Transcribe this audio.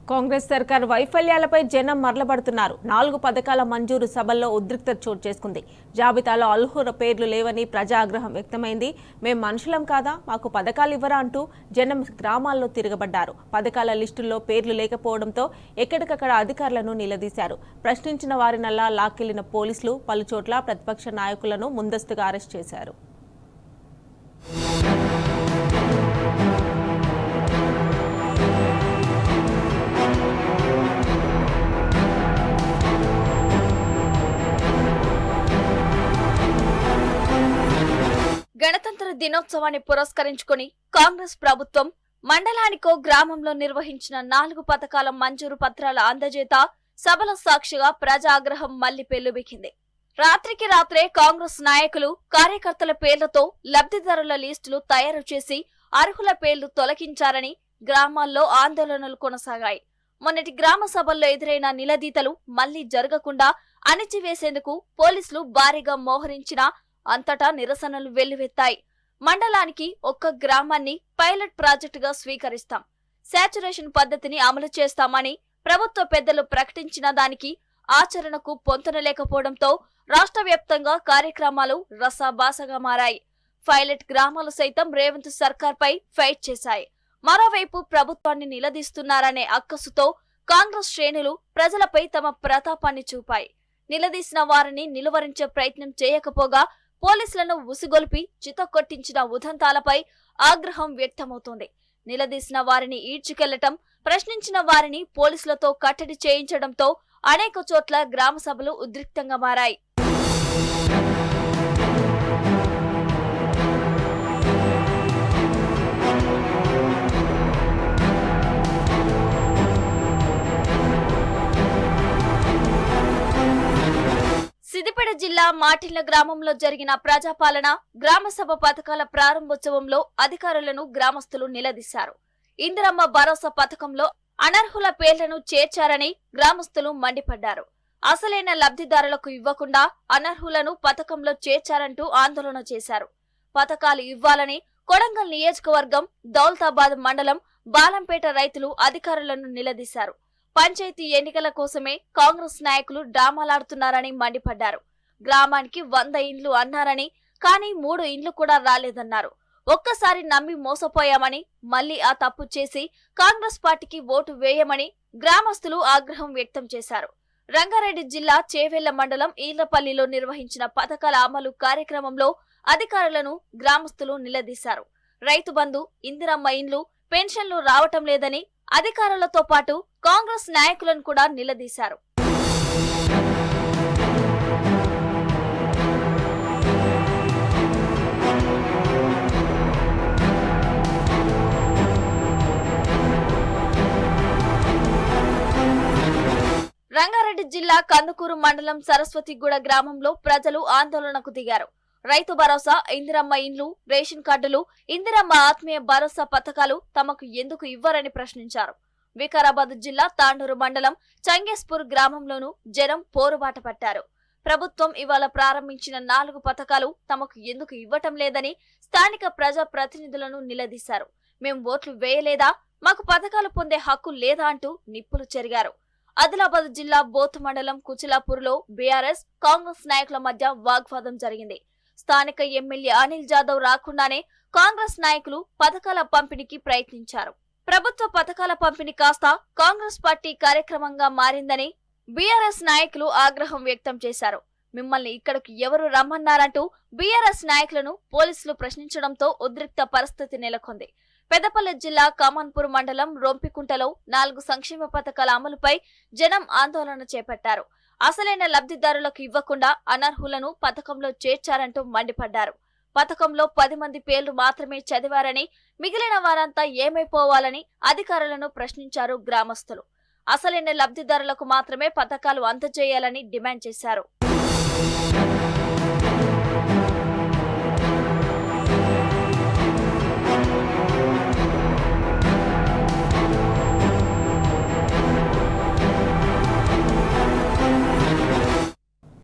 కాంగ్రెస్ సర్కార్ వైఫల్యాలపై జనం మరలబడుతున్నారు. 4 పథకాల మంజూరు సభల్లో ఉద్రిక్తత చోటు చేసుకుంది. జాబితాలో అర్హుల పేర్లు లేవని ప్రజా ఆగ్రహం వ్యక్తమైంది. మేం మనుషులం కాదా, మాకు పథకాలు ఇవ్వరా అంటూ జనం గ్రామాల్లో తిరగబడ్డారు. పథకాల లిస్టుల్లో పేర్లు లేకపోవడంతో ఎక్కడికక్కడ అధికారులను నిలదీశారు. ప్రశ్నించిన వారినల్లా లాక్కెళ్లిన పోలీసులు పలుచోట్ల ప్రతిపక్ష నాయకులను ముందస్తుగా అరెస్ట్ చేశారు. గణతంత్ర దినోత్సవాన్ని పురస్కరించుకుని కాంగ్రెస్ ప్రభుత్వం మండలానికో గ్రామంలో నిర్వహించిన 4 పథకాల మంజూరు పత్రాల అందజేత సభల సాక్షిగా ప్రజాగ్రహం మళ్లీ పెల్లుబికింది. రాత్రికి రాత్రే కాంగ్రెస్ నాయకులు కార్యకర్తల పేర్లతో లబ్ధిదారుల లిస్టులు తయారు చేసి అర్హుల పేర్లు తొలగించారని గ్రామాల్లో ఆందోళనలు కొనసాగాయి. మొన్నటి గ్రామ సభల్లో ఎదురైన నిలదీతలు మళ్లీ జరగకుండా అణిచివేసేందుకు పోలీసులు భారీగా మోహరించినా అంతటా నిరసనలు వెల్లువెత్తాయి. మండలానికి ఒక్క గ్రామాన్ని పైలట్ ప్రాజెక్టుగా స్వీకరిస్తాం, శాచురేషన్ పద్ధతిని అమలు చేస్తామని ప్రభుత్వ పెద్దలు ప్రకటించిన దానికి ఆచరణకు పొంతనలేకపోవడంతో రాష్ట్ర వ్యాప్తంగా కార్యక్రమాలు రసాభాసగా మారాయి. పైలట్ గ్రామాలు సైతం రేవంత్ సర్కార్పై ఫైట్ చేశాయి. మరోవైపు ప్రభుత్వాన్ని నిలదీస్తున్నారనే అక్కసుతో కాంగ్రెస్ శ్రేణులు ప్రజలపై తమ ప్రతాపాన్ని చూపాయి. నిలదీసిన వారిని నిలువరించే ప్రయత్నం చేయకపోగా పోలీసులను ఉసిగొల్పి చితకొట్టించిన ఉదంతాలపై ఆగ్రహం వ్యక్తమవుతోంది. నిలదీసిన వారిని ఈడ్చుకెళ్లటం, ప్రశ్నించిన వారిని పోలీసులతో కట్టడి చేయించడంతో అనేక చోట్ల గ్రామ సభలు ఉద్రిక్తంగా మారాయి. సిద్దిపేట జిల్లా మాటిళ్ల గ్రామంలో జరిగిన ప్రజాపాలన గ్రామసభ పథకాల ప్రారంభోత్సవంలో అధికారులను గ్రామస్తులు నిలదీశారు. ఇందిరమ్మ భరోసా పథకంలో అనర్హుల పేర్లను చేర్చారని గ్రామస్తులు మండిపడ్డారు. అసలైన లబ్ధిదారులకు ఇవ్వకుండా అనర్హులను పథకంలో చేర్చారంటూ ఆందోళన చేశారు. పథకాలు ఇవ్వాలని కొడంగల్ నియోజకవర్గం దౌలతాబాద్ మండలం బాలంపేట రైతులు అధికారులను నిలదీశారు. పంచాయతీ ఎన్నికల కోసమే కాంగ్రెస్ నాయకులు డ్రామాలాడుతున్నారని మండిపడ్డారు. గ్రామానికి 100 ఇండ్లు అన్నారని, కానీ 3 ఇండ్లు కూడా రాలేదన్నారు. ఒక్కసారి నమ్మి మోసపోయామని, మళ్లీ ఆ తప్పు చేసి కాంగ్రెస్ పార్టీకి ఓటు వేయమని గ్రామస్తులు ఆగ్రహం వ్యక్తం చేశారు. రంగారెడ్డి జిల్లా చేవెళ్ల మండలం ఈర్లపల్లిలో నిర్వహించిన పథకాల అమలు కార్యక్రమంలో అధికారులను గ్రామస్తులు నిలదీశారు. రైతు బంధు, ఇందిరమ్మ ఇండ్లు, పెన్షన్లు రావటం లేదని అధికారులతో పాటు కాంగ్రెస్ నాయకులను కూడా నిలదీశారు. రంగారెడ్డి జిల్లా కందుకూరు మండలం సరస్వతిగూడ గ్రామంలో ప్రజలు ఆందోళనకు దిగారు. రైతు భరోసా, ఇందిరమ్మ ఇండ్లు, రేషన్ కార్డులు, ఇందిరమ్మ ఆత్మీయ భరోసా పథకాలు తమకు ఎందుకు ఇవ్వరని ప్రశ్నించారు. వికారాబాద్ జిల్లా తాండూరు మండలం చంగేస్పూర్ గ్రామంలోనూ జనం పోరుబాట పట్టారు. ప్రభుత్వం ఇవాళ ప్రారంభించిన 4 పథకాలు తమకు ఎందుకు ఇవ్వటం లేదని స్థానిక ప్రజా ప్రతినిధులను నిలదీశారు. మేం ఓట్లు వేయలేదా, మాకు పథకాలు పొందే హక్కు లేదా అంటూ నిప్పులు చెరిగారు. ఆదిలాబాద్ జిల్లా బోత్ మండలం కుచిలాపూర్లో బీఆర్ఎస్, కాంగ్రెస్ నాయకుల మధ్య వాగ్వాదం జరిగింది. స్థానిక ఎమ్మెల్యే అనిల్ జాదవ్ రాకుండానే కాంగ్రెస్ నాయకులు పథకాల పంపిణీకి ప్రయత్నించారు. ప్రభుత్వ పథకాల పంపిణీ కాస్త కాంగ్రెస్ పార్టీ కార్యక్రమంగా మారిందని బీఆర్ఎస్ నాయకులు ఆగ్రహం వ్యక్తం చేశారు. మిమ్మల్ని ఇక్కడికి ఎవరు రమ్మన్నారంటూ బీఆర్ఎస్ నాయకులను పోలీసులు ప్రశ్నించడంతో ఉద్రిక్త పరిస్థితి నెలకొంది. పెద్దపల్లి జిల్లా కమాన్పూర్ మండలం రొంపికుంటలో 4 సంక్షేమ పథకాల అమలుపై జనం ఆందోళన చేపట్టారు. అసలైన లబ్ధిదారులకు ఇవ్వకుండా అనర్హులను పథకంలో చేర్చారంటూ మండిపడ్డారు. పథకంలో 10 మంది పేర్లు మాత్రమే చదివారని, మిగిలిన వారంతా ఏమైపోవాలని అధికారులను ప్రశ్నించారు గ్రామస్తులు. అసలైన లబ్ధిదారులకు మాత్రమే పథకాలు అందజేయాలని డిమాండ్ చేశారు.